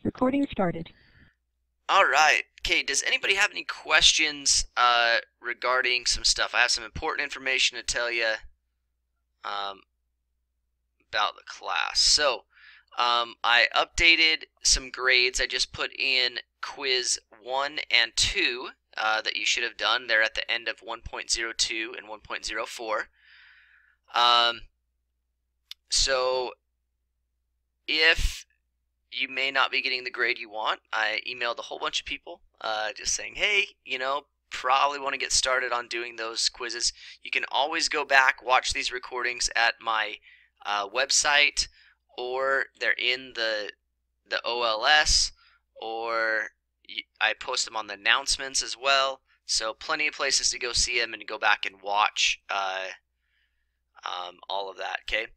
Recording started. All right. Okay, does anybody have any questions regarding some stuff? I have some important information to tell you um, about the class. So, I updated some grades. I just put in quiz 1 and 2 that you should have done. They're at the end of 1.02 and 1.04. So, if you may not be getting the grade you want, I emailed a whole bunch of people just saying, hey, probably want to get started on doing those quizzes. You can always go back, watch these recordings at my website, or they're in the OLS, or I post them on the announcements as well. So plenty of places to go see them and go back and watch all of that, okay?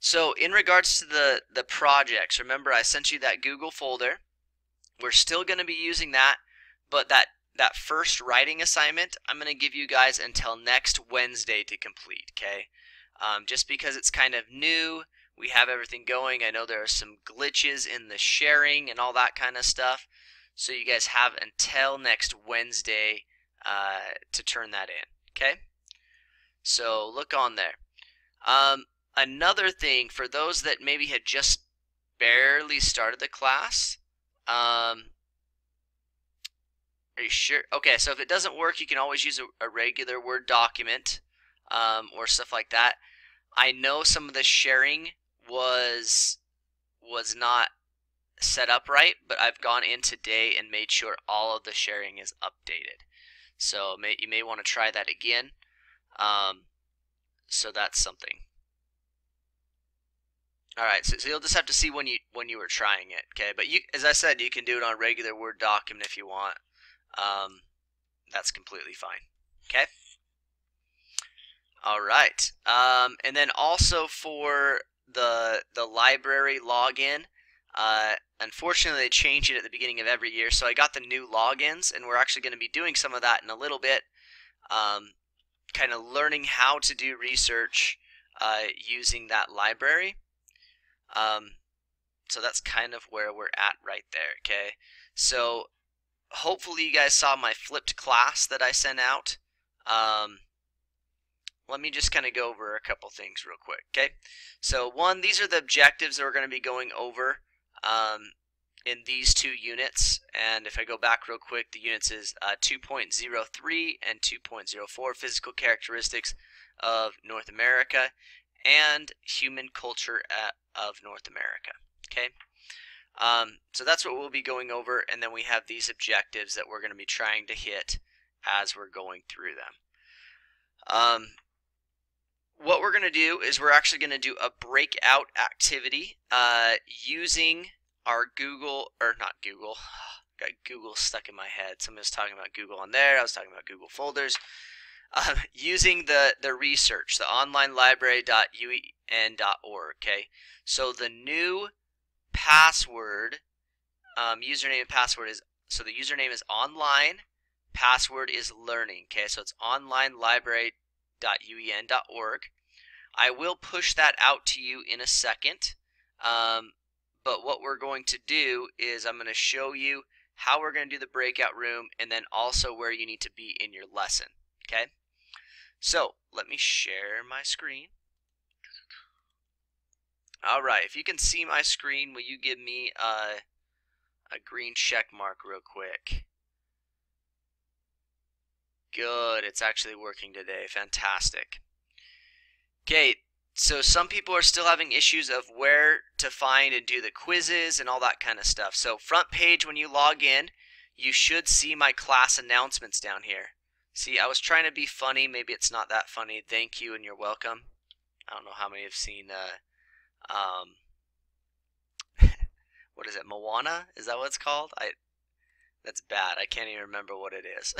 So in regards to the projects, remember I sent you that Google folder. We're still going to be using that, but that first writing assignment, I'm going to give you guys until next Wednesday to complete, okay? Just because it's kind of new, we have everything going. I know there are some glitches in the sharing and all that kind of stuff, so you guys have until next Wednesday to turn that in, okay? So look on there. Another thing for those that maybe had just barely started the class, are you sure? Okay, so if it doesn't work, you can always use a regular Word document or stuff like that. I know some of the sharing was not set up right, but I've gone in today and made sure all of the sharing is updated. So you may want to try that again. So that's something. All right, so you'll just have to see when you were trying it, okay? But as I said, you can do it on a regular Word document if you want. That's completely fine, okay? All right, and then also for the library login, unfortunately they change it at the beginning of every year, so I got the new logins, and we're actually going to be doing some of that in a little bit, kind of learning how to do research using that library. So that's kind of where we're at right there, okay? So hopefully you guys saw my flipped class that I sent out. Let me just kind of go over a couple things real quick, okay? So one, these are the objectives that we're going to be going over in these two units. And if I go back real quick, the units is 2.03 and 2.04, physical characteristics of North America and human culture of North America, okay? So that's what we'll be going over, and then we have these objectives that we're going to be trying to hit as we're going through them. What we're going to do is we're actually going to do a breakout activity using our Google, or not Google, got Google stuck in my head. Somebody was talking about Google on there, I was talking about Google folders. Using the research, the onlinelibrary.uen.org, okay? So the new password, username and password is, so the username is online, password is learning, okay? So it's onlinelibrary.uen.org. I will push that out to you in a second, but what we're going to do is I'm going to show you how we're going to do the breakout room and then also where you need to be in your lesson, okay? So let me share my screen. All right, if you can see my screen, will you give me a green check mark real quick? Good, it's actually working today. Fantastic. Okay, so some people are still having issues of where to find and do the quizzes and all that kind of stuff. So front page, when you log in, you should see my class announcements down here. See, I was trying to be funny. Maybe it's not that funny. Thank you and you're welcome. I don't know how many have seen, what is it, Moana? Is that what it's called? That's bad. I can't even remember what it is.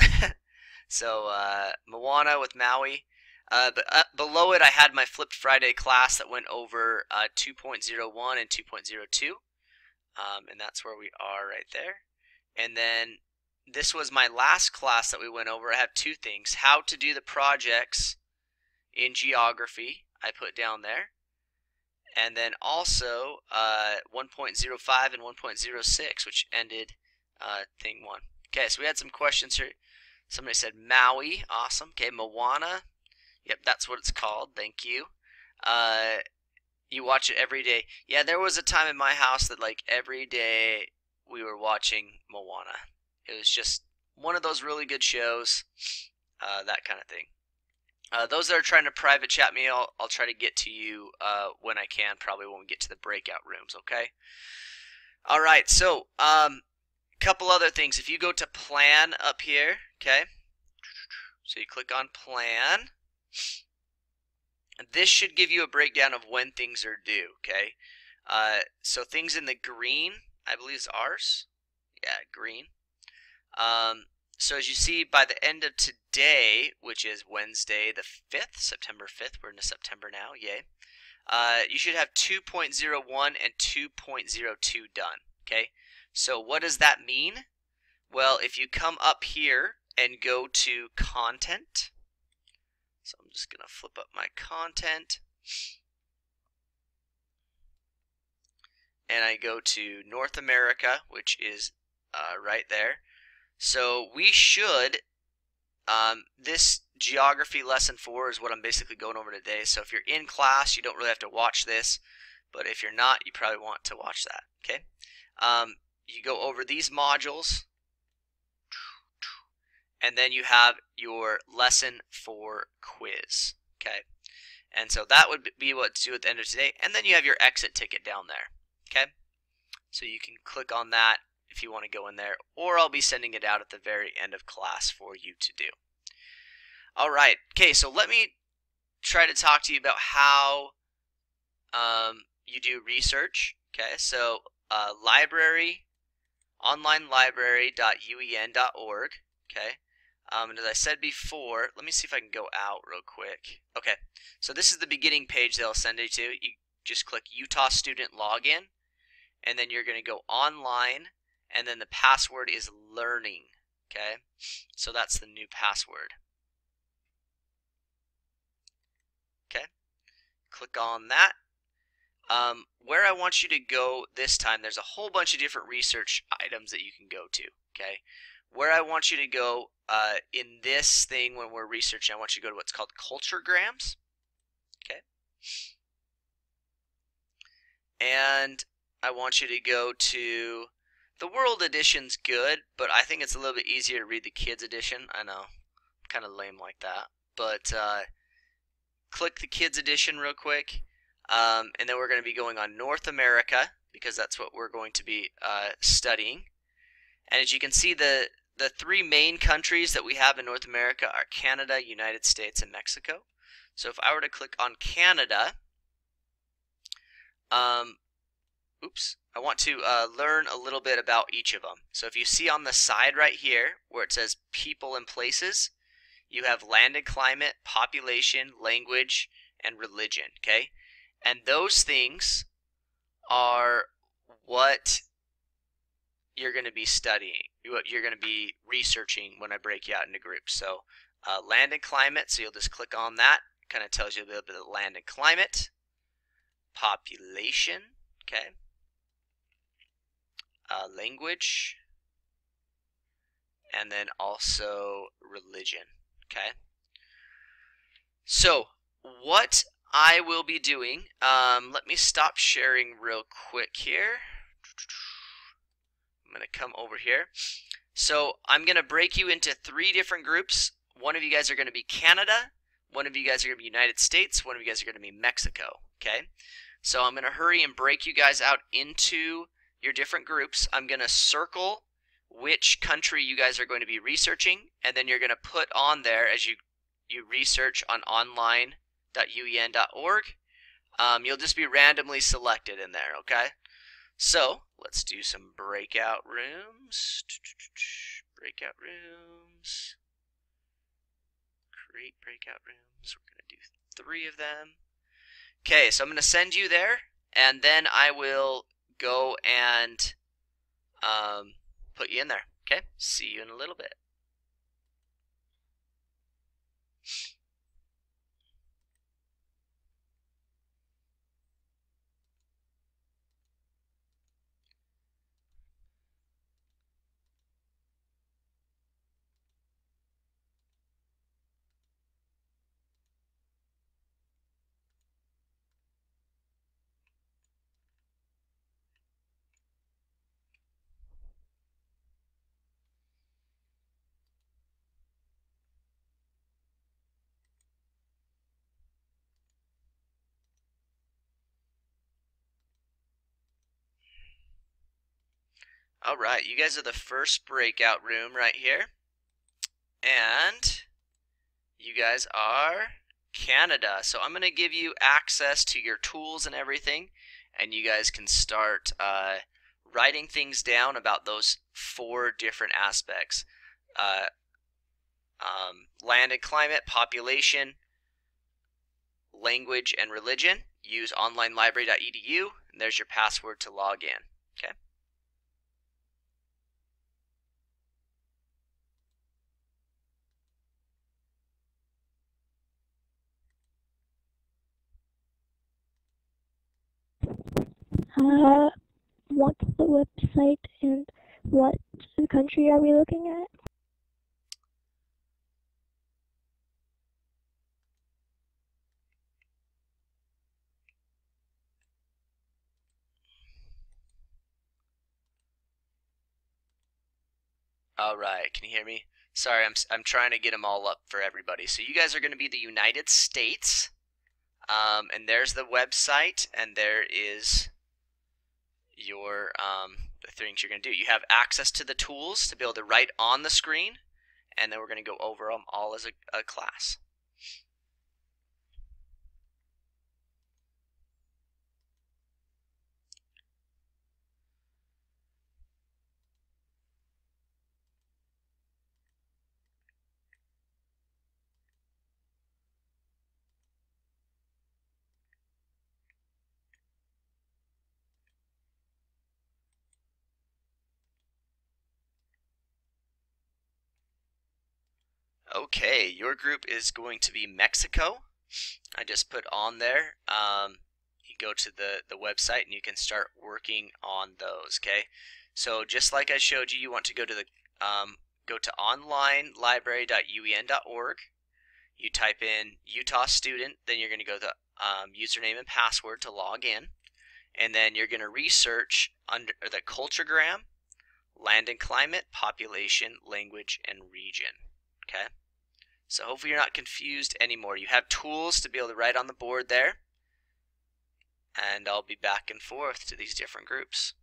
So, Moana with Maui. But below it, I had my Flipped Friday class that went over 2.01 and 2.02. And that's where we are right there. And then this was my last class that we went over. I have two things. How to do the projects in geography, I put down there. and then also 1.05 and 1.06, which ended thing 1. Okay, so we had some questions here. Somebody said Maui, awesome. Okay, Moana, yep, that's what it's called. Thank you. You watch it every day. Yeah, there was a time in my house that like every day we were watching Moana. It was just one of those really good shows, that kind of thing. Those that are trying to private chat me, I'll try to get to you when I can, probably when we get to the breakout rooms, okay? All right, so couple other things. If you go to plan up here, okay? So you click on plan. This should give you a breakdown of when things are due, okay? So things in the green, I believe is ours. Yeah, green. So as you see, by the end of today, which is Wednesday the 5th, September 5th, we're into September now, yay. You should have 2.01 and 2.02 done, okay? So what does that mean? Well, if you come up here and go to content, so I'm just going to flip up my content, and I go to North America, which is right there. So we should, this geography lesson 4 is what I'm basically going over today. So if you're in class, you don't really have to watch this, but if you're not, you probably want to watch that, okay? You go over these modules, and then you have your lesson 4 quiz, okay? And so that would be what to do at the end of today, and then you have your exit ticket down there, okay? So you can click on that if you want to go in there, or I'll be sending it out at the very end of class for you to do. All right, okay, so let me try to talk to you about how you do research, okay? So library, onlinelibrary.uen.org, okay? And as I said before, let me see if I can go out real quick. Okay, so this is the beginning page they'll send you to. You just click Utah Student Login, and then you're going to go online, and then the password is learning, okay? So that's the new password. Okay, click on that. Where I want you to go this time, there's a whole bunch of different research items that you can go to, okay? Where I want you to go in this thing when we're researching, I want you to go to what's called Culturegrams, okay? And I want you to go to, the World Edition's good, but I think it's a little bit easier to read the Kids Edition. I know, kind of lame like that, but click the Kids Edition real quick, and then we're going to be going on North America, because that's what we're going to be studying. And as you can see, the 3 main countries that we have in North America are Canada, United States, and Mexico. So if I were to click on Canada, I want to learn a little bit about each of them. So if you see on the side right here where it says people and places, you have land and climate, population, language, and religion, okay? And those things are what you're going to be studying, what you're going to be researching when I break you out into groups. So land and climate, so you'll just click on that. Kind of tells you a little bit of land and climate. Population, okay? Language, and then also religion, okay? So what I will be doing, let me stop sharing real quick here. I'm going to come over here. So I'm going to break you into 3 different groups. One of you guys are going to be Canada, one of you guys are going to be United States, one of you guys are going to be Mexico, okay? So I'm going to hurry and break you guys out into your different groups. I'm going to circle which country you guys are going to be researching, and then you're going to put on there as you research on online.uen.org. You'll just be randomly selected in there, okay? So let's do some breakout rooms. Breakout rooms. Create breakout rooms. We're going to do 3 of them. Okay, so I'm going to send you there, and then I will go and put you in there. Okay, see you in a little bit. All right, you guys are the first breakout room right here. And you guys are Canada. So I'm going to give you access to your tools and everything, and you guys can start writing things down about those 4 different aspects. Land and climate, population, language, and religion. Use onlinelibrary.edu, and there's your password to log in. Okay. What's the website and what country are we looking at? All right, can you hear me? Sorry, I'm trying to get them all up for everybody. So you guys are going to be the United States, and there's the website, and there is your the things you're going to do. You have access to the tools to be able to write on the screen, and then we're going to go over them all as a class. Okay, your group is going to be Mexico. I just put on there. You go to the website and you can start working on those. Okay, so just like I showed you, you want to go to the go to onlinelibrary.uen.org. You type in Utah student, then you're going to go to username and password to log in, and then you're going to research under the culturegram, land and climate, population, language, and region. Okay. So hopefully you're not confused anymore. You have tools to be able to write on the board there. And I'll be back and forth to these different groups.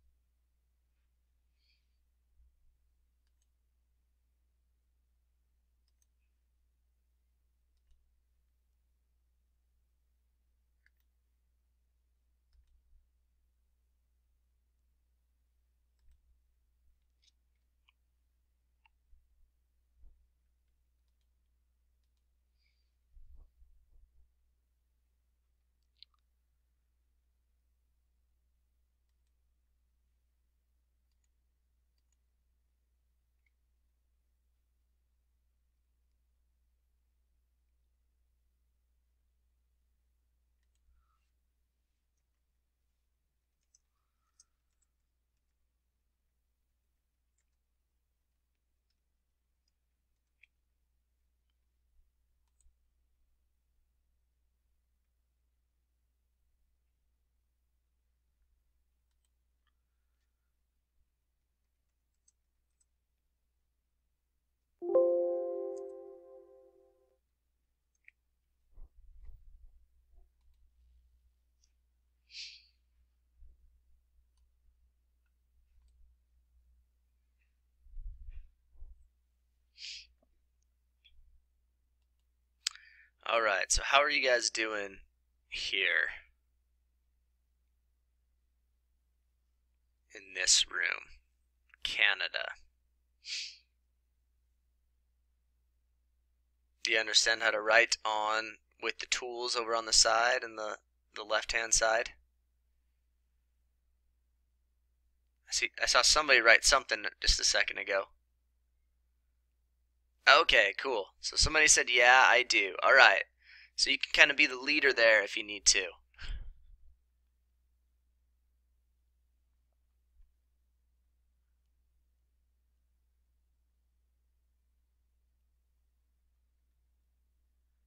Alright, so how are you guys doing here in this room? Canada. Do you understand how to write on with the tools over on the side and the left-hand side? I saw somebody write something just a second ago. Okay, cool. So somebody said, yeah, I do. Alright. So you can kind of be the leader there if you need to.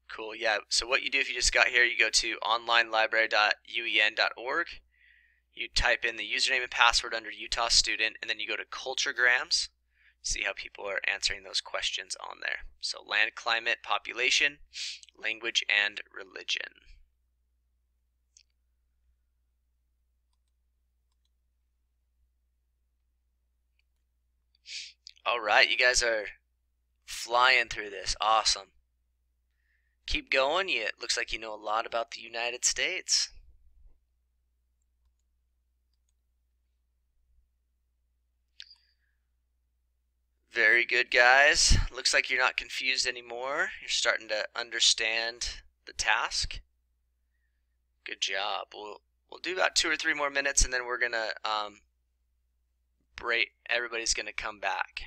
Cool, yeah. So what you do if you just got here, you go to onlinelibrary.uen.org. You type in the username and password under Utah student, and then you go to culturegrams. See how people are answering those questions on there. So land, climate, population, language, and religion. All right, you guys are flying through this. Awesome. Keep going. It looks like you know a lot about the United States. Very good, guys. Looks like you're not confused anymore. You're starting to understand the task. Good job. We'll do about 2 or 3 more minutes, and then we're gonna break. Everybody's gonna come back.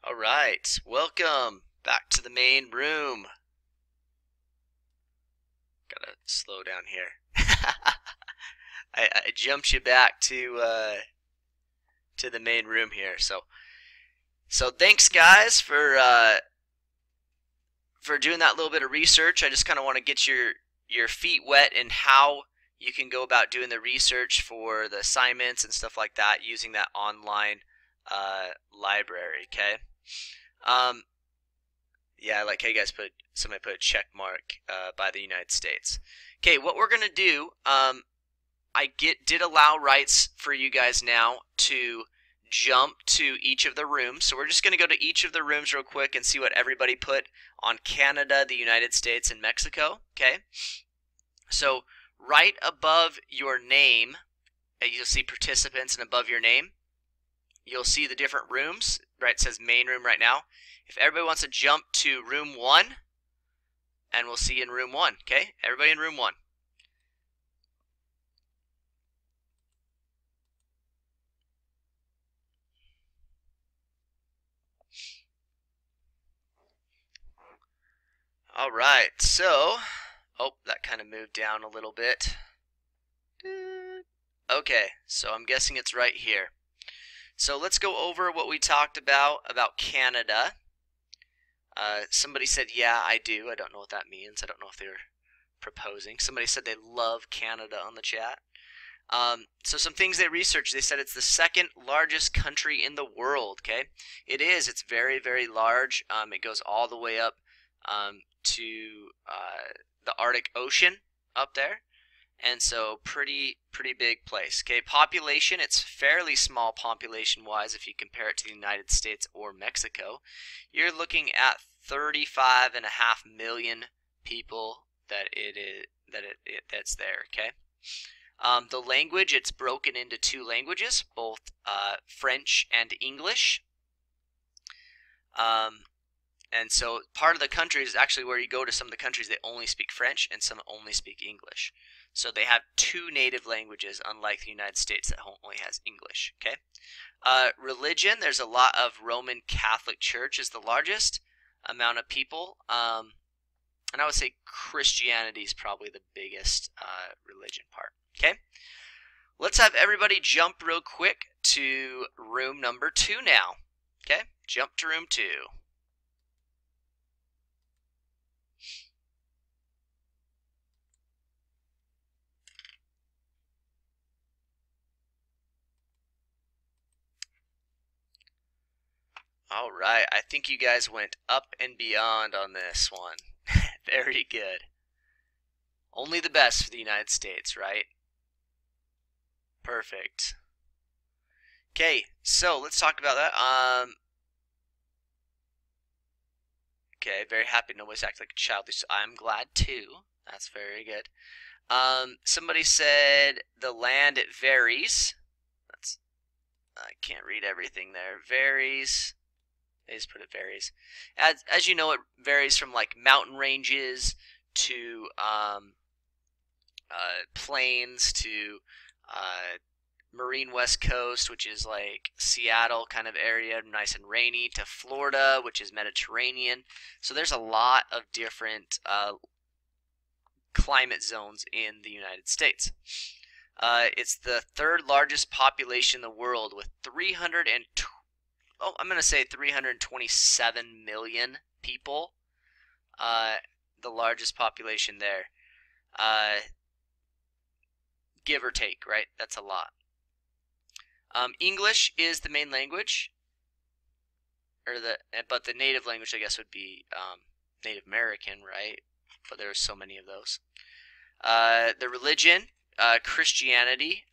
All right, welcome back to the main room. Gotta slow down here. I jumped you back to the main room here. So thanks, guys, for doing that little bit of research. I just kind of want to get your feet wet in how you can go about doing the research for the assignments and stuff like that using that online library. Okay. Yeah, I like how you guys somebody put a check mark by the United States. Okay, what we're gonna do, I did allow rights for you guys now to jump to each of the rooms. So we're just gonna go to each of the rooms real quick and see what everybody put on Canada, the United States, and Mexico. Okay, so right above your name, you'll see participants, and above your name, you'll see the different rooms. Right, it says main room right now. If everybody wants to jump to room 1, and we'll see you in room 1, okay? Everybody in room 1. All right, so, oh, that kind of moved down a little bit. Okay, so I'm guessing it's right here. So let's go over what we talked about Canada. Somebody said, yeah, I do. I don't know what that means. I don't know if they're proposing. Somebody said they love Canada on the chat. So some things they researched, they said it's the second largest country in the world, okay? It is. It's very, very large. It goes all the way up to the Arctic Ocean up there. And so pretty big place. Okay, population, it's fairly small population-wise if you compare it to the United States or Mexico. You're looking at 35.5 million people that's there, okay? The language, it's broken into 2 languages, both French and English. And so part of the country is actually where you go to some of the countries that only speak French and some only speak English. So they have 2 native languages, unlike the United States that only has English. Okay. Religion, there's a lot of Roman Catholic Church is the largest amount of people. And I would say Christianity is probably the biggest religion part. Okay. Let's have everybody jump real quick to room number 2 now. Okay. Jump to room 2. All right, I think you guys went up and beyond on this one. Very good. Only the best for the United States, right? Perfect. Okay, so let's talk about that. Okay, very happy nobody's acting like a child. I'm glad too. That's very good. Somebody said the land, it varies. I can't read everything there. Varies. They just put it varies. As you know, it varies from like mountain ranges to plains to marine west coast, which is like Seattle kind of area, nice and rainy, to Florida, which is Mediterranean. So there's a lot of different climate zones in the United States. It's the 3rd largest population in the world with 327 million people. The largest population there. Give or take, right? That's a lot. English is the main language, but the native language, I guess, would be Native American, right? But there are so many of those. The religion, Christianity.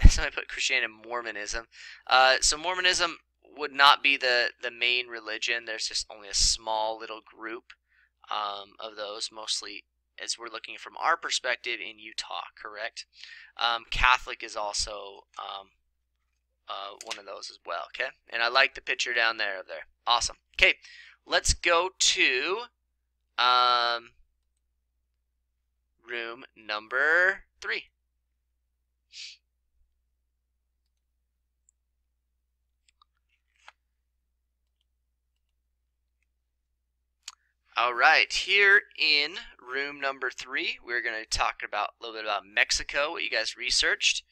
Somebody put Christianity and Mormonism. So Mormonism would not be the main religion. There's just only a small little group of those, mostly as we're looking from our perspective in Utah, correct? Catholic is also one of those as well, okay? And I like the picture down there. Awesome. Okay, let's go to room number 3. All right, here in room number 3, we're going to talk about a little bit about Mexico, what you guys researched.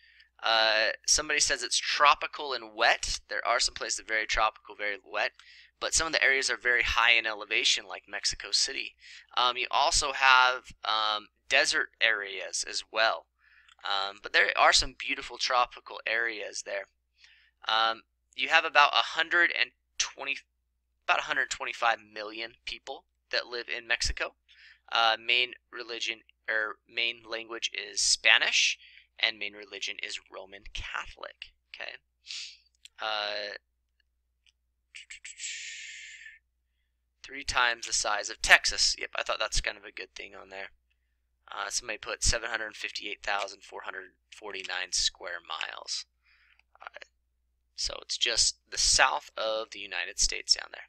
Somebody says it's tropical and wet. There are some places that are very tropical, very wet, but some of the areas are very high in elevation, like Mexico City. You also have desert areas as well, but there are some beautiful tropical areas there. You have about 125 million people that live in Mexico. Main religion or main language is Spanish, and main religion is Roman Catholic. Okay. 3 times the size of Texas. Yep, I thought that's kind of a good thing on there. Somebody put 758,449 square miles. So it's just the south of the United States down there.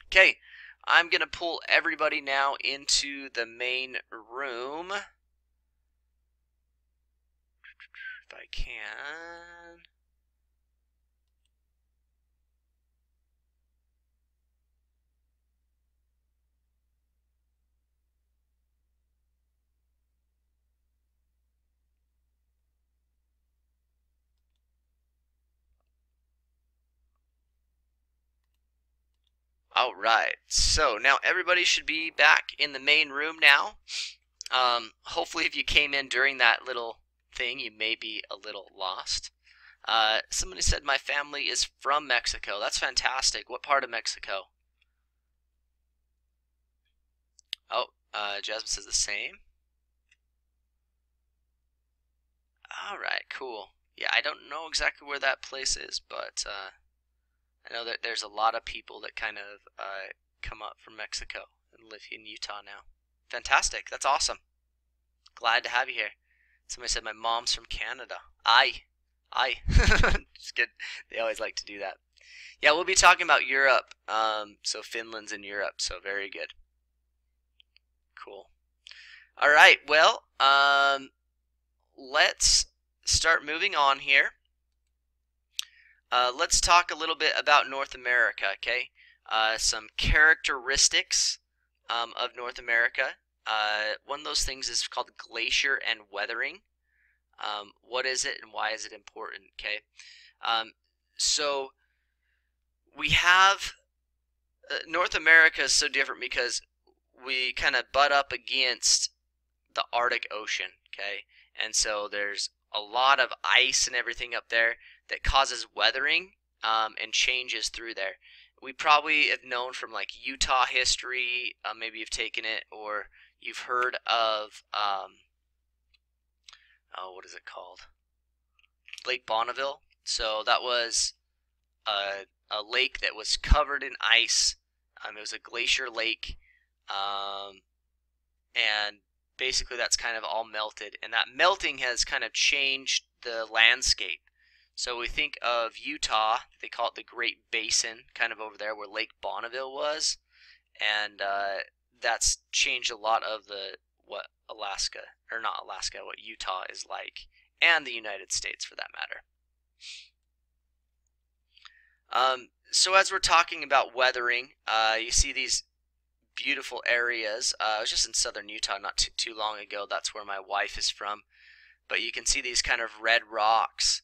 Okay, I'm going to pull everybody now into the main room. If I can. All right, so now everybody should be back in the main room now. Hopefully if you came in during that little thing, you may be a little lost. Somebody said my family is from Mexico. That's fantastic. What part of Mexico? Oh, Jasmine says the same. All right, cool. Yeah, I don't know exactly where that place is, but I know that there's a lot of people that kind of come up from Mexico and live in Utah now. Fantastic. That's awesome. Glad to have you here. Somebody said my mom's from Canada. Aye. Just good. They always like to do that. Yeah, we'll be talking about Europe. So Finland's in Europe, so very good. Cool. All right, well, let's start moving on here. Let's talk a little bit about North America, okay? Some characteristics of North America. One of those things is called glacier and weathering. What is it and why is it important, okay? So we have North America is so different because we kind of butt up against the Arctic Ocean, okay? And so there's a lot of ice and everything up there that causes weathering and changes through there. We probably have known from like Utah history, maybe you've taken it, or you've heard of, what is it called? Lake Bonneville. So that was a lake that was covered in ice. It was a glacier lake, and basically that's kind of all melted, and that melting has kind of changed the landscape. So we think of Utah, they call it the Great Basin, kind of over there where Lake Bonneville was, and that's changed a lot of what Alaska, or not Alaska, what Utah is like, and the United States for that matter. So as we're talking about weathering, you see these beautiful areas. I was just in southern Utah not too long ago. That's where my wife is from. But you can see these kind of red rocks.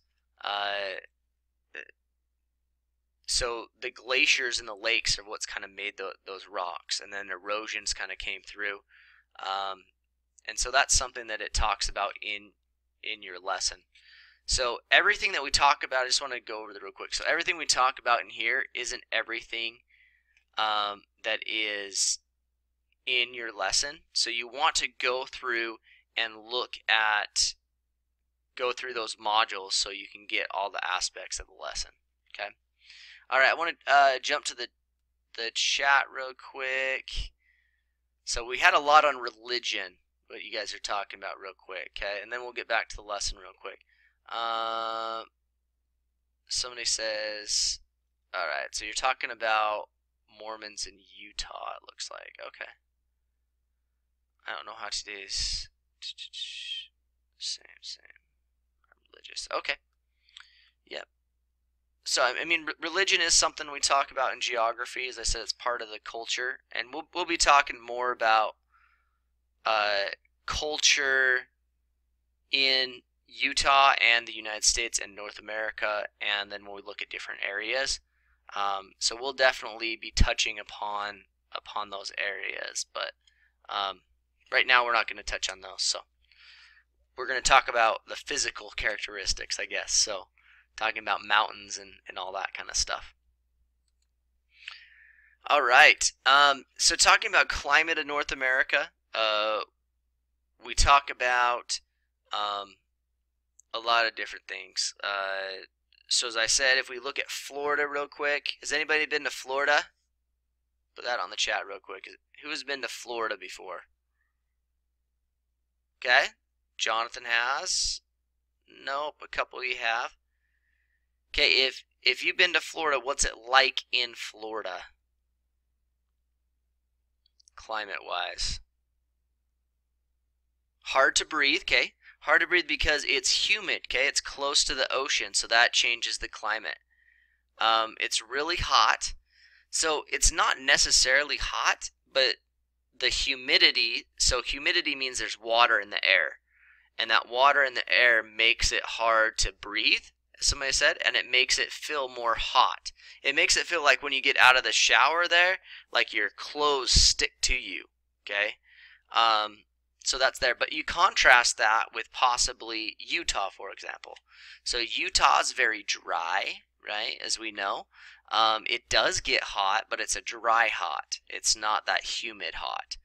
So the glaciers and the lakes are what's kind of made those rocks, and then erosions kind of came through. And so that's something that it talks about in your lesson. So everything that we talk about, I just want to go over that real quick. So everything we talk about in here isn't everything that is in your lesson. So you want to go through and go through those modules so you can get all the aspects of the lesson. Okay. All right. I want to jump to the chat real quick. So we had a lot on religion, what you guys are talking about real quick. Okay, and then we'll get back to the lesson real quick. Somebody says, all right, so you're talking about Mormons in Utah, it looks like. Okay. I don't know how today's same. Religious. Okay. Yep. So I mean, religion is something we talk about in geography. As I said, it's part of the culture, and we'll be talking more about culture in Utah and the United States and North America, and then when we look at different areas. So we'll definitely be touching upon those areas, but right now we're not going to touch on those. So we're going to talk about the physical characteristics, I guess. So talking about mountains and all that kind of stuff. All right. So talking about climate in North America, we talk about a lot of different things. So as I said, if we look at Florida real quick, has anybody been to Florida? Put that on the chat real quick. Who has been to Florida before? Okay, Jonathan has. Nope, a couple of you have. Okay, if you've been to Florida, what's it like in Florida? Climate-wise. Hard to breathe, okay? Hard to breathe because it's humid, okay? It's close to the ocean, so that changes the climate. It's really hot. So it's not necessarily hot, but the humidity, so humidity means there's water in the air. And that water in the air makes it hard to breathe, as somebody said, and it makes it feel more hot. It makes it feel like when you get out of the shower there, like your clothes stick to you, okay? So that's there, but you contrast that with possibly Utah, for example. So Utah is very dry, right, as we know. It does get hot, but it's a dry hot. It's not that humid hot.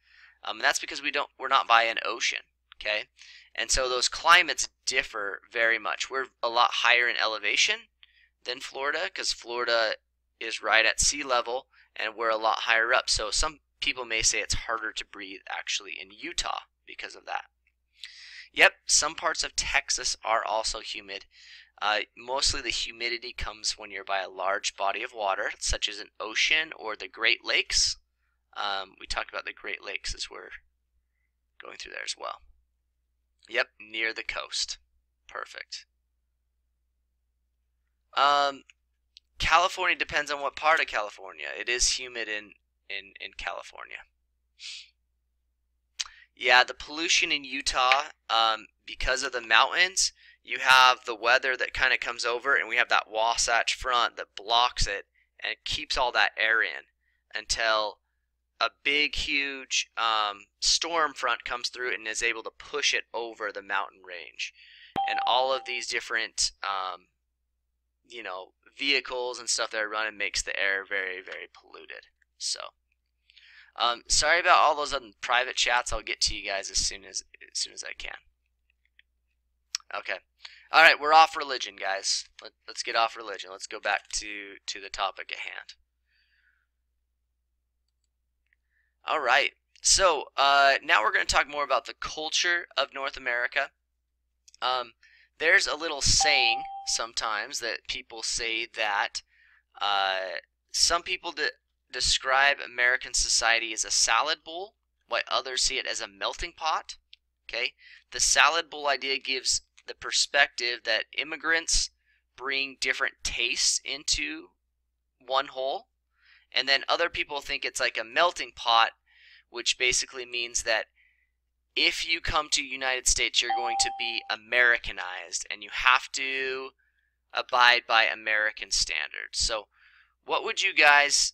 And that's because we're not by an ocean, okay? And so those climates differ very much. We're a lot higher in elevation than Florida because Florida is right at sea level, and we're a lot higher up. So some people may say it's harder to breathe actually in Utah because of that. Yep, some parts of Texas are also humid. Mostly the humidity comes when you're by a large body of water, such as an ocean or the Great Lakes. We talked about the Great Lakes as we're going through there as well. Yep, near the coast. Perfect. California depends on what part of California. It is humid in California. Yeah, the pollution in Utah, because of the mountains, you have the weather that kind of comes over, and we have that Wasatch Front that blocks it and it keeps all that air in until a big, huge storm front comes through and is able to push it over the mountain range. And all of these different, you know, vehicles and stuff that are running makes the air very, very polluted. So, sorry about all those other private chats. I'll get to you guys as soon as I can. Okay. All right, we're off religion, guys. Let's get off religion. Let's go back to the topic at hand. All right. So now we're going to talk more about the culture of North America. There's a little saying sometimes that people say that some people describe American society as a salad bowl, while others see it as a melting pot. Okay, the salad bowl idea gives the perspective that immigrants bring different tastes into one whole, and then other people think it's like a melting pot, which basically means that if you come to the United States, you're going to be Americanized, and you have to abide by American standards. So what would you guys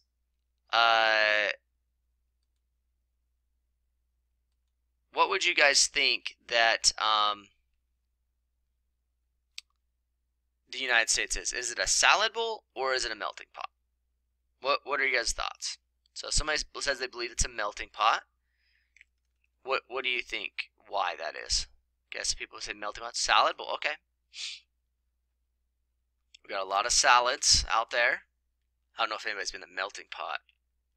think that the United States is? Is it a salad bowl or is it a melting pot? What are your guys' thoughts? So somebody says they believe it's a melting pot. What do you think why that is? Guess people say melting pot, salad bowl. Okay. We got a lot of salads out there. I don't know if anybody's been to the melting pot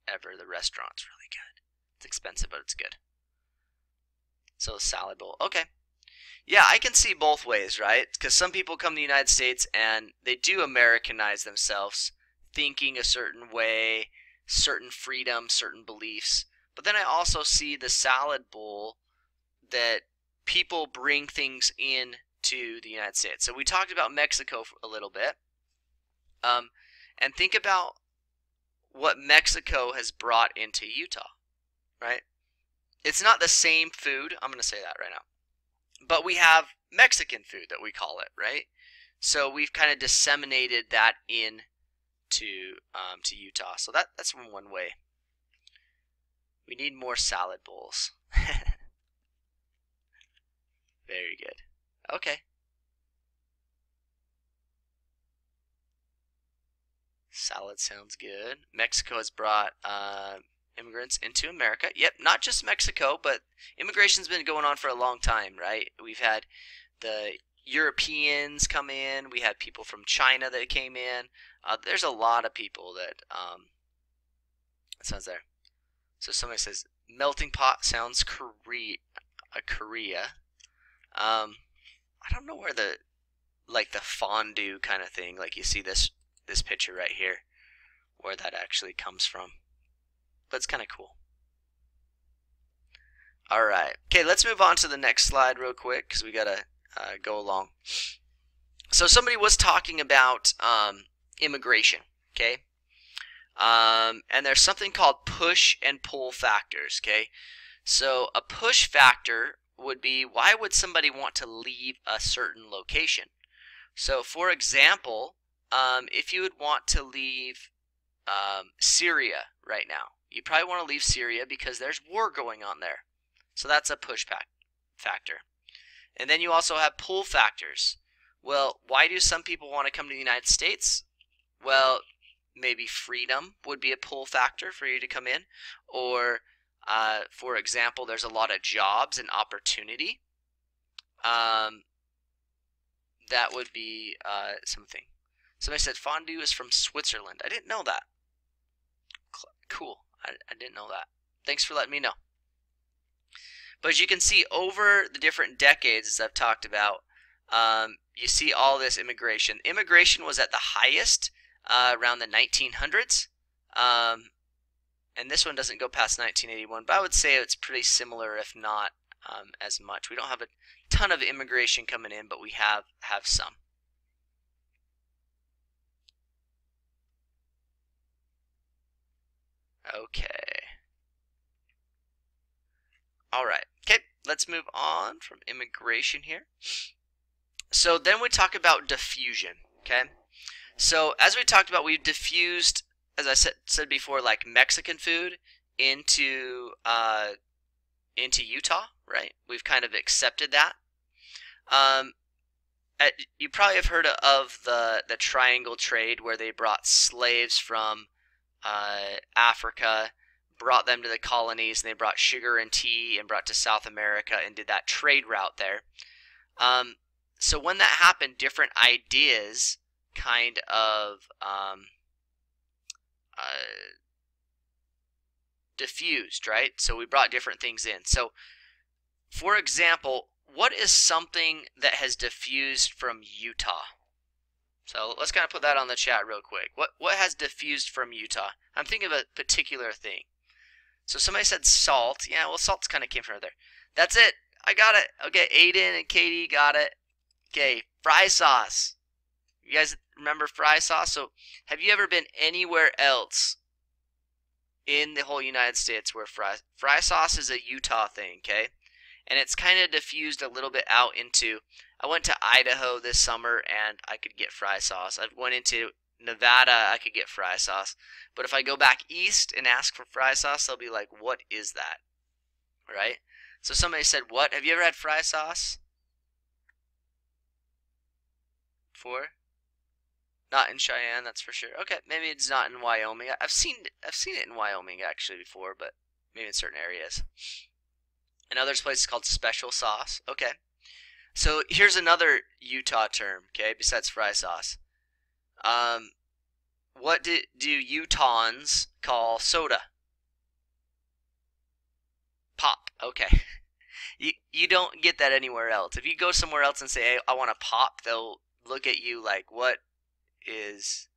ever. The restaurant's really good. It's expensive, but it's good. So salad bowl. Okay. Yeah, I can see both ways, right? Because some people come to the United States and they do Americanize themselves, thinking a certain way, certain freedom, certain beliefs. But then I also see the salad bowl that people bring things in to the United States. So we talked about Mexico for a little bit. And think about what Mexico has brought into Utah, right? It's not the same food. I'm going to say that right now. But we have Mexican food that we call it, right? So we've kind of disseminated that in to Utah. So that's one way. We need more salad bowls. Very good. Okay. Salad sounds good. Mexico has brought immigrants into America. Yep, not just Mexico, but immigration's been going on for a long time, right? We've had the Europeans come in. We had people from China that came in. There's a lot of people that sounds there. So somebody says melting pot sounds Korea. I don't know where the fondue kind of thing, like you see this picture right here, where that actually comes from. But it's kind of cool. All right. Okay, let's move on to the next slide real quick because we gotta go along. So somebody was talking about immigration. Okay. And there's something called push and pull factors. Okay. So a push factor would be, why would somebody want to leave a certain location? So for example, if you would want to leave Syria right now, you probably want to leave Syria because there's war going on there. So that's a push factor. And then you also have pull factors. Well, why do some people want to come to the United States? Well, maybe freedom would be a pull factor for you to come in. Or, for example, there's a lot of jobs and opportunity. That would be something. Somebody said fondue is from Switzerland. I didn't know that. Cool. I didn't know that. Thanks for letting me know. But as you can see, over the different decades, as I've talked about, you see all this immigration. Immigration was at the highest around the 1900s. And this one doesn't go past 1981, but I would say it's pretty similar, if not as much. We don't have a ton of immigration coming in, but we have some. Okay. All right. Okay, let's move on from immigration here. So then we talk about diffusion, okay? So as we talked about, we've diffused, as I said before, like Mexican food into Utah, right? We've kind of accepted that. You probably have heard of the triangle trade, where they brought slaves from Africa, brought them to the colonies, and they brought sugar and tea and brought to South America and did that trade route there. So when that happened, different ideas kind of diffused, right? So we brought different things in. So, for example, what is something that has diffused from Utah? So let's kind of put that on the chat real quick. What has diffused from Utah? I'm thinking of a particular thing. So somebody said salt. Yeah, well, salt's kind of came from there. That's it. I got it. Okay, Aiden and Katie got it. Okay, fry sauce. You guys remember fry sauce? So have you ever been anywhere else in the whole United States where fry sauce is a Utah thing, okay? And it's kind of diffused a little bit out into, I went to Idaho this summer and I could get fry sauce. I went into Nevada, I could get fry sauce. But if I go back east and ask for fry sauce, they'll be like, what is that? Right? So somebody said, what? Have you ever had fry sauce? Before? Not in Cheyenne, that's for sure. Okay, maybe it's not in Wyoming. I've seen it in Wyoming actually before, but maybe in certain areas. In other places called special sauce. Okay. So here's another Utah term, okay, besides fry sauce. What do Utahns call soda? Pop. Okay. You don't get that anywhere else. If you go somewhere else and say, hey, I want a pop, they'll look at you like, what is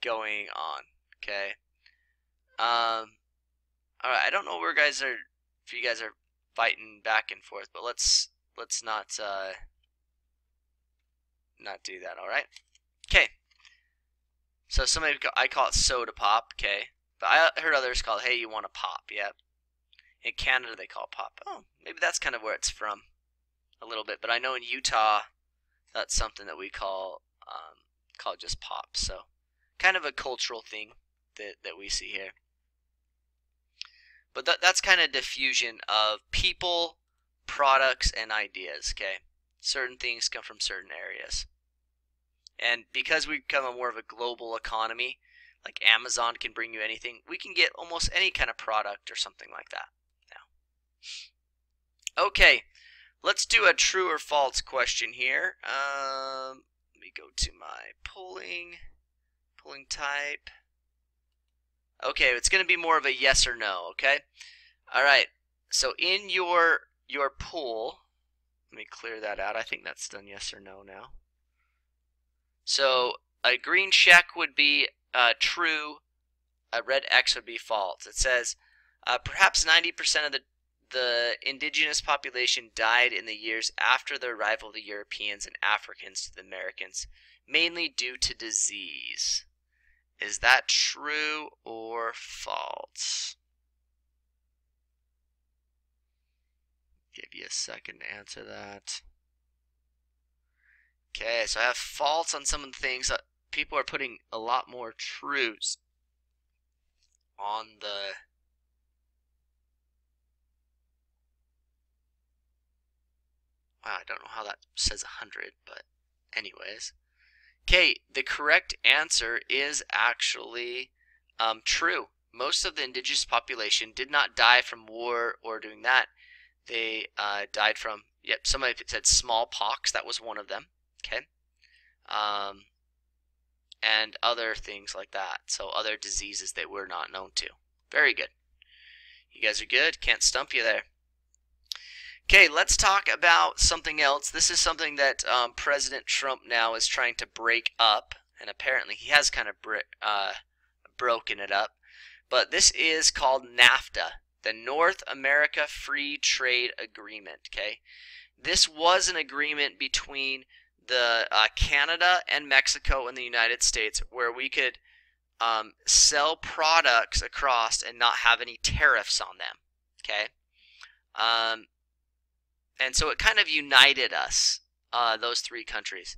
going on? Okay. Alright, I don't know where guys are, if you guys are fighting back and forth, but let's not do that, alright? Okay. So I call it soda pop, okay? But I heard others call it, hey, you want a pop, yeah. In Canada they call it pop. Oh, maybe that's kind of where it's from a little bit, but I know in Utah that's something that we call just pop. So kind of a cultural thing that we see here. But that's kind of diffusion of people, products, and ideas, okay? Certain things come from certain areas. And because we become more of a global economy, like Amazon can bring you anything, we can get almost any kind of product or something like that now. Okay, let's do a true or false question here. Let me go to my polling type. Okay, it's going to be more of a yes or no, okay? All right, so in your poll, let me clear that out. I think that's done yes or no now. So a green check would be true, a red X would be false. It says, perhaps 90% of the indigenous population died in the years after the arrival of the Europeans and Africans to the Americas, mainly due to disease. Is that true or false? Give you a second to answer that. Okay, so I have false on some of the things. People are putting a lot more truths on the... Wow, I don't know how that says 100, but anyways. Okay, the correct answer is actually true. Most of the indigenous population did not die from war or doing that. They died from, yep, somebody said smallpox. That was one of them. Okay. And other things like that. So other diseases that we're not known to. Very good. You guys are good. Can't stump you there. Okay, let's talk about something else. This is something that President Trump now is trying to break up, and apparently he has kind of broken it up. But this is called NAFTA. the North America Free Trade Agreement. Okay, this was an agreement between the Canada and Mexico and the United States where we could sell products across and not have any tariffs on them. Okay, and so it kind of united us, those three countries.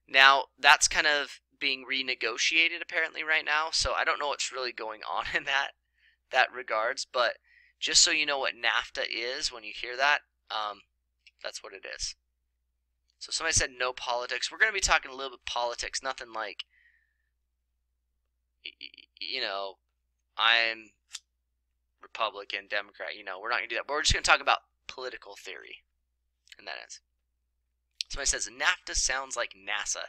Now that's kind of being renegotiated apparently right now, so I don't know what's really going on in that regards, but just so you know what NAFTA is when you hear that, that's what it is. So somebody said no politics. We're going to be talking a little bit politics, nothing like, you know, I'm Republican, Democrat, you know, we're not going to do that, but we're just going to talk about political theory, and that is. Somebody says NAFTA sounds like NASA.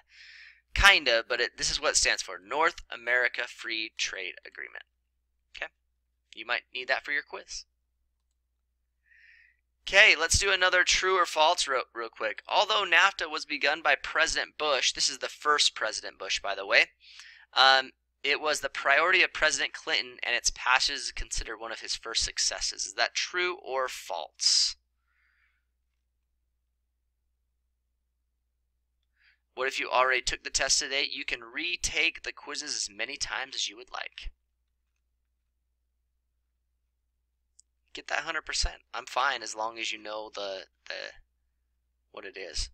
Kinda, but this is what it stands for. North America Free Trade Agreement. Okay? You might need that for your quiz. Okay, let's do another true or false real quick. Although NAFTA was begun by President Bush, this is the first President Bush, by the way, it was the priority of President Clinton, and its passage is considered one of his first successes. Is that true or false? What if you already took the test today? You can retake the quizzes as many times as you would like. Get that 100%. I'm fine as long as you know what it is.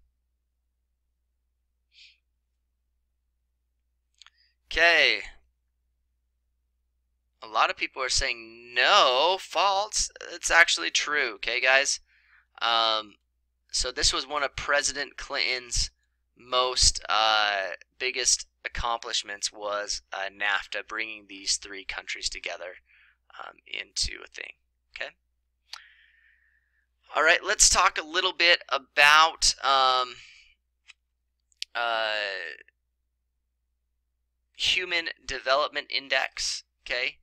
Okay. A lot of people are saying no, false. It's actually true. Okay, guys. So this was one of President Clinton's most biggest accomplishments was NAFTA, bringing these three countries together into a thing. Okay. All right, let's talk a little bit about Human Development Index. Okay,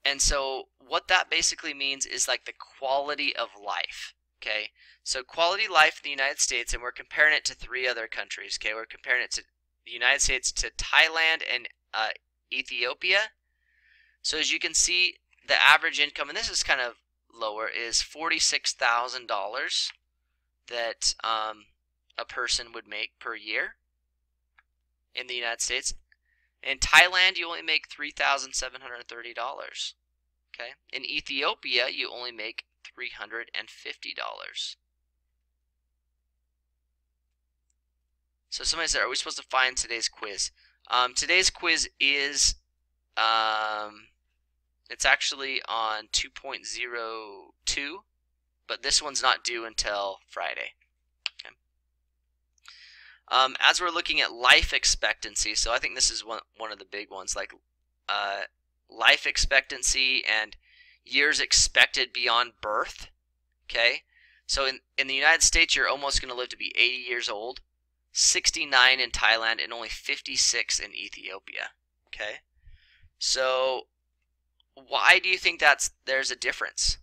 and so what that basically means is like the quality of life. Okay, so quality of life in the United States, and we're comparing it to three other countries. Okay, we're comparing it to the United States, to Thailand, and Ethiopia. So as you can see, the average income, and this is kind of lower, is $46,000 that a person would make per year in the United States. In Thailand, you only make $3,730. Okay, in Ethiopia, you only make $350. So somebody said, are we supposed to find today's quiz? Today's quiz is, it's actually on 2.02, but this one's not due until Friday. Okay. As we're looking at life expectancy, so I think this is one of the big ones, like life expectancy and years expected beyond birth. Okay, so in the United States, you're almost going to live to be 80 years old, 69 in Thailand, and only 56 in Ethiopia. Okay, so why do you think there's a difference?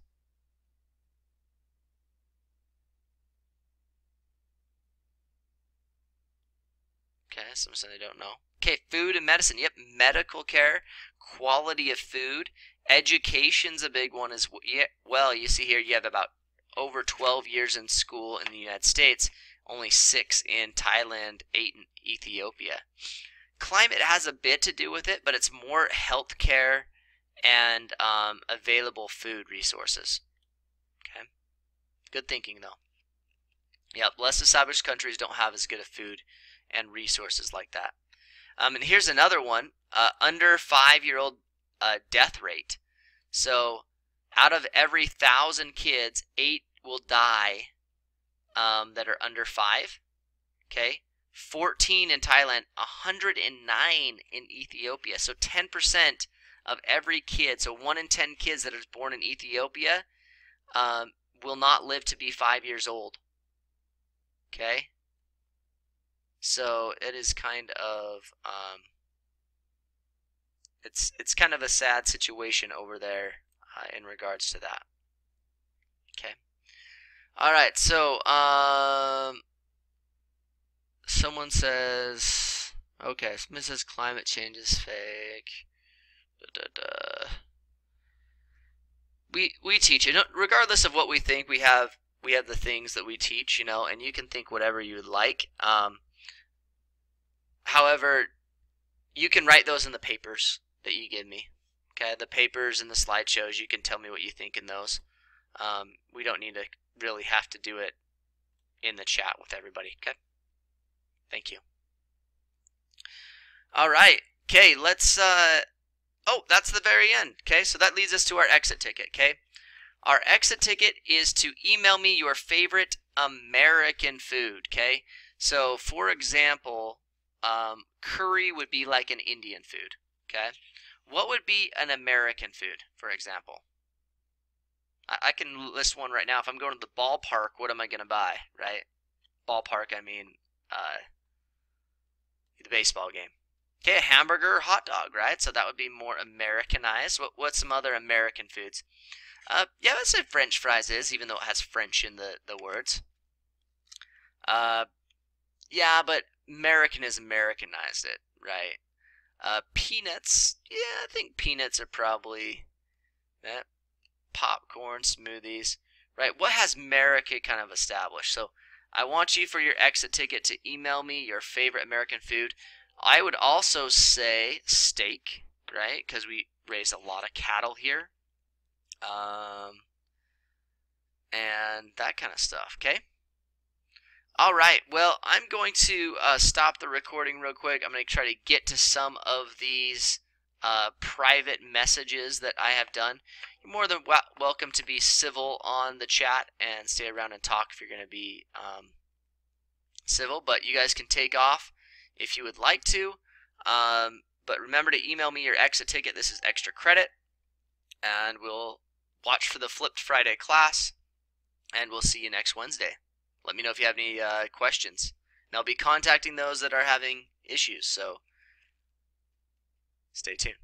Okay, some say they don't know. Okay, food and medicine. Yep, medical care, quality of food. Education's a big one as well. You see here you have about over 12 years in school in the United States, only 6 in Thailand, 8 in Ethiopia. Climate has a bit to do with it, but it's more health care and available food resources. Okay, good thinking though. Yep, less established countries don't have as good of food and resources like that. And here's another one, under 5-year-old death rate. So out of every 1,000 kids, 8 will die that are under 5. Okay, 14 in Thailand, 109 in Ethiopia. So 10% of every kid, so 1 in 10 kids that is born in Ethiopia will not live to be 5 years old. Okay, so it is kind of it's kind of a sad situation over there in regards to that. Okay. All right. So someone says, okay, Mrs. Climate change is fake. we teach it. Regardless of what we think, we have the things that we teach, you know, and you can think whatever you would like. However, you can write those in the papers that you give me. Okay, the papers and the slideshows, you can tell me what you think in those. We don't need to really have to do it in the chat with everybody. Okay, thank you. All right. Okay, let's. Oh, that's the very end. Okay, so that leads us to our exit ticket. Okay, our exit ticket is to email me your favorite American food. Okay, so for example, curry would be like an Indian food. Okay, what would be an American food, for example? I can list one right now. If I'm going to the ballpark, what am I going to buy, right? Ballpark, I mean the baseball game. Okay, a hamburger or hot dog, right? So that would be more Americanized. What's some other American foods? Yeah, let's say French fries is, even though it has French in the words. Yeah, but American has Americanized it, right? Peanuts, yeah, I think peanuts are probably that. Popcorn, smoothies, right? What has America kind of established? So I want you for your exit ticket to email me your favorite American food. I would also say steak, right? Because we raise a lot of cattle here. And that kind of stuff, okay? All right, well, I'm going to stop the recording real quick. I'm going to try to get to some of these private messages that I have done. You're more than welcome to be civil on the chat and stay around and talk if you're going to be civil, but you guys can take off if you would like to. But remember to email me your exit ticket. This is extra credit, and we'll watch for the Flipped Friday class, and we'll see you next Wednesday. Let me know if you have any questions. And I'll be contacting those that are having issues, so stay tuned.